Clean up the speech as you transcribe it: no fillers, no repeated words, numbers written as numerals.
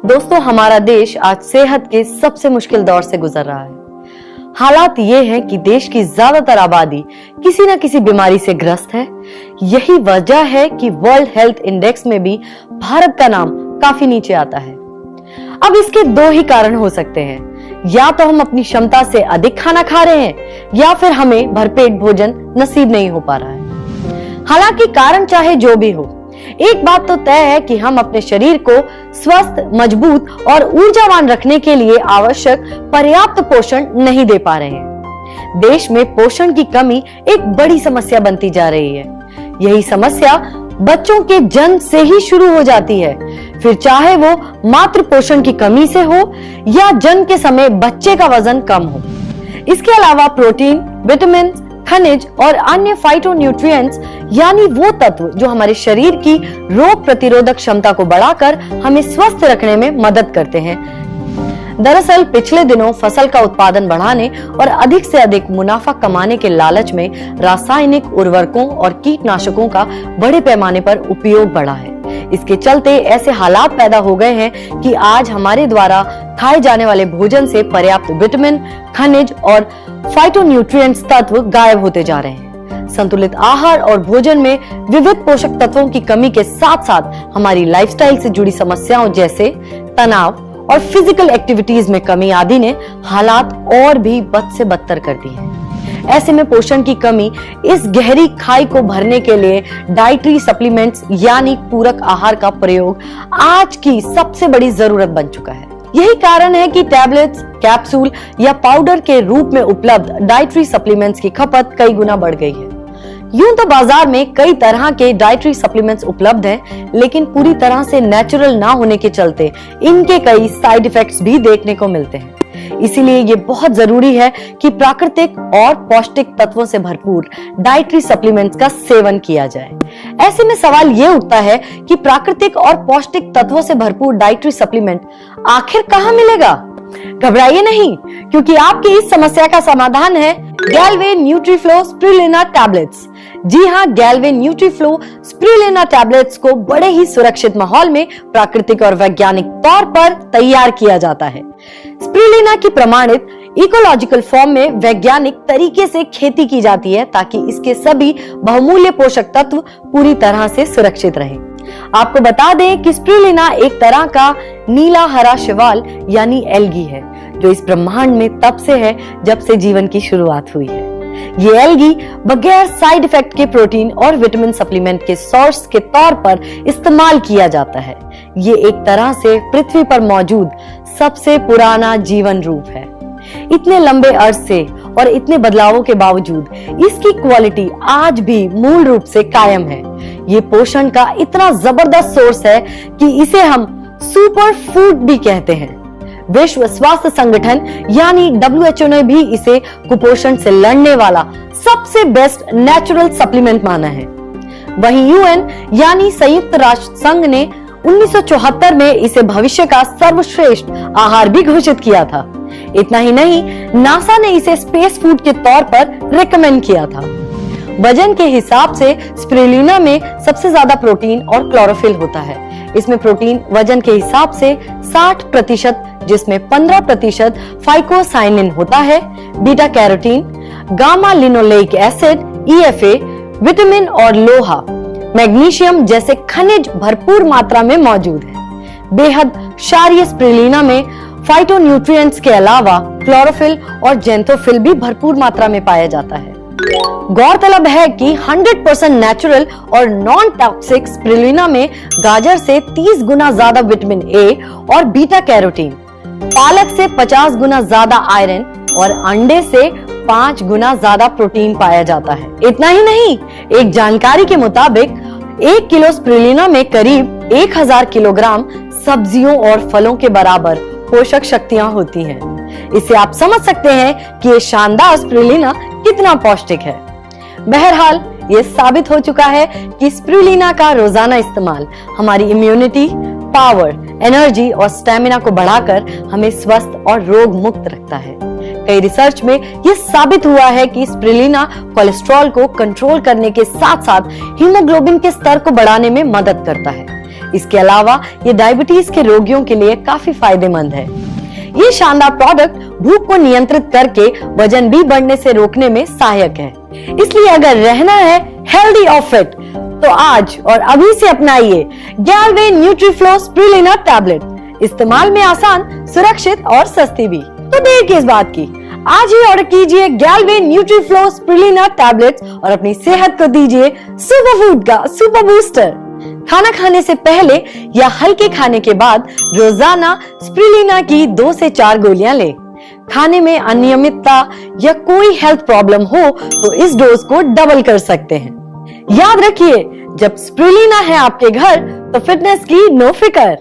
दोस्तों, हमारा देश आज सेहत के सबसे मुश्किल दौर से गुजर रहा है। हालात ये हैं कि देश की ज्यादातर आबादी किसी न किसी बीमारी से ग्रस्त है। यही वजह है कि वर्ल्ड हेल्थ इंडेक्स में भी भारत का नाम काफी नीचे आता है। अब इसके दो ही कारण हो सकते हैं, या तो हम अपनी क्षमता से अधिक खाना खा रहे हैं या फिर हमें भरपेट भोजन नसीब नहीं हो पा रहा है। हालांकि कारण चाहे जो भी हो, एक बात तो तय है कि हम अपने शरीर को स्वस्थ, मजबूत और ऊर्जावान रखने के लिए आवश्यक पर्याप्त पोषण नहीं दे पा रहे हैं। देश में पोषण की कमी एक बड़ी समस्या बनती जा रही है। यही समस्या बच्चों के जन्म से ही शुरू हो जाती है, फिर चाहे वो मातृ पोषण की कमी से हो या जन्म के समय बच्चे का वजन कम हो। इसके अलावा प्रोटीन, विटामिन, खनिज और अन्य फाइटोन्यूट्रिएंट्स यानी वो तत्व जो हमारे शरीर की रोग प्रतिरोधक क्षमता को बढ़ाकर हमें स्वस्थ रखने में मदद करते हैं। दरअसल पिछले दिनों फसल का उत्पादन बढ़ाने और अधिक से अधिक मुनाफा कमाने के लालच में रासायनिक उर्वरकों और कीटनाशकों का बड़े पैमाने पर उपयोग बढ़ा है। इसके चलते ऐसे हालात पैदा हो गए हैं कि आज हमारे द्वारा खाए जाने वाले भोजन से पर्याप्त विटामिन, खनिज और फाइटोन्यूट्रिएंट्स तत्व गायब होते जा रहे हैं। संतुलित आहार और भोजन में विविध पोषक तत्वों की कमी के साथ साथ हमारी लाइफस्टाइल से जुड़ी समस्याओं जैसे तनाव और फिजिकल एक्टिविटीज में कमी आदि ने हालात और भी बद से बदतर कर दी है। ऐसे में पोषण की कमी इस गहरी खाई को भरने के लिए डाइटरी सप्लीमेंट्स यानी पूरक आहार का प्रयोग आज की सबसे बड़ी जरूरत बन चुका है। यही कारण है कि टैबलेट्स, कैप्सूल या पाउडर के रूप में उपलब्ध डाइटरी सप्लीमेंट्स की खपत कई गुना बढ़ गई है। यूं तो बाजार में कई तरह के डाइटरी सप्लीमेंट्स उपलब्ध हैं, लेकिन पूरी तरह से नेचुरल ना होने के चलते इनके कई साइड इफेक्ट्स भी देखने को मिलते हैं। इसीलिए ये बहुत जरूरी है कि प्राकृतिक और पौष्टिक तत्वों से भरपूर डाइटरी सप्लीमेंट्स का सेवन किया जाए। ऐसे में सवाल ये उठता है कि प्राकृतिक और पौष्टिक तत्वों से भरपूर डाइटरी सप्लीमेंट आखिर कहाँ मिलेगा? घबराइए नहीं, क्योंकि आपकी इस समस्या का समाधान है गैलवे न्यूट्रीफ्लो स्पिरुलिना टैबलेट्स। जी हाँ, गैलवे न्यूट्रीफ्लो स्पिरुलिना टैबलेट्स को बड़े ही सुरक्षित माहौल में प्राकृतिक और वैज्ञानिक तौर पर तैयार किया जाता है। स्पिरुलिना की प्रमाणित इकोलॉजिकल फॉर्म में वैज्ञानिक तरीके से खेती की जाती है ताकि इसके सभी बहुमूल्य पोषक तत्व पूरी तरह से सुरक्षित रहें। आपको बता दें कि स्पिरुलिना एक तरह का नीला हरा शैवाल यानी एल्गी है, जो इस ब्रह्मांड में तब से है जब से जीवन की शुरुआत हुई है। ये एल्गी बगैर साइड इफेक्ट के प्रोटीन और विटामिन सप्लीमेंट के सोर्स के तौर पर इस्तेमाल किया जाता है। ये एक तरह से पृथ्वी पर मौजूद सबसे पुराना जीवन रूप है। इतने लंबे अर्ज से और इतने बदलावों के बावजूद इसकी क्वालिटी आज भी मूल रूप से कायम है। ये पोषण का इतना जबरदस्त सोर्स है कि इसे हम सुपर फूड भी कहते हैं। विश्व स्वास्थ्य संगठन यानी WHO ने भी इसे कुपोषण से लड़ने वाला सबसे बेस्ट नेचुरल सप्लीमेंट माना है। वहीं UN यानी संयुक्त राष्ट्र संघ ने 1974 में इसे भविष्य का सर्वश्रेष्ठ आहार भी घोषित किया था। इतना ही नहीं, नासा ने इसे स्पेस फूड के तौर पर रेकमेंड किया था। वजन के हिसाब से स्पिरुलिना में सबसे ज्यादा प्रोटीन और क्लोरोफिल होता है। इसमें प्रोटीन वजन के हिसाब से 60%, जिसमें 15% फाइकोसाइनिन होता है, beta carotene, gamma linoleic acid, EFA, vitamin और लोहा, मैग्नीशियम जैसे खनिज भरपूर मात्रा में मौजूद है। बेहद क्षारीय स्पिरुलिना में फाइटोन्यूट्रिएंट्स के अलावा क्लोरोफिल और जेंथोफिल भी भरपूर मात्रा में पाया जाता है। गौरतलब है कि 100% नेचुरल और नॉन टॉक्सिक स्पिरुलिना में गाजर से 30 गुना ज्यादा विटामिन A और बीटा कैरोटीन, पालक से 50 गुना ज्यादा आयरन और अंडे से 5 गुना ज्यादा प्रोटीन पाया जाता है। इतना ही नहीं, एक जानकारी के मुताबिक 1 किलो स्पिरुलिना में करीब 1000 किलोग्राम सब्जियों और फलों के बराबर पोषक शक्तियां होती हैं। इससे आप समझ सकते हैं कि ये शानदार स्पिरुलिना कितना पौष्टिक है। बहरहाल ये साबित हो चुका है कि स्पिरुलिना का रोजाना इस्तेमाल हमारी इम्यूनिटी, पावर, एनर्जी और स्टेमिना को बढ़ाकर हमें स्वस्थ और रोग मुक्त रखता है। कई रिसर्च में यह साबित हुआ है कि स्पिरुलिना कोलेस्ट्रॉल को कंट्रोल करने के साथ साथ हीमोग्लोबिन के स्तर को बढ़ाने में मदद करता है। इसके अलावा ये डायबिटीज के रोगियों के लिए काफी फायदेमंद है। ये शानदार प्रोडक्ट भूख को नियंत्रित करके वजन भी बढ़ने से रोकने में सहायक है। इसलिए अगर रहना है हेल्दी और फिट तो आज और अभी से अपनाइए गैलवे न्यूट्रीफ्लो स्प्रुलिना टैबलेट। इस्तेमाल में आसान, सुरक्षित और सस्ती भी। तो देर किस बात की, आज ही ऑर्डर कीजिए गैलवे न्यूट्रीफ्लो स्प्रुलिना टैबलेट्स और अपनी सेहत को दीजिए सुपर फूड का सुपर बूस्टर। खाना खाने से पहले या हल्के खाने के बाद रोजाना स्प्रुलिना की 2 से 4 गोलियां लें। खाने में अनियमितता या कोई हेल्थ प्रॉब्लम हो तो इस डोज को डबल कर सकते हैं। याद रखिए, जब स्प्रुलिना है आपके घर तो फिटनेस की नो फिकर।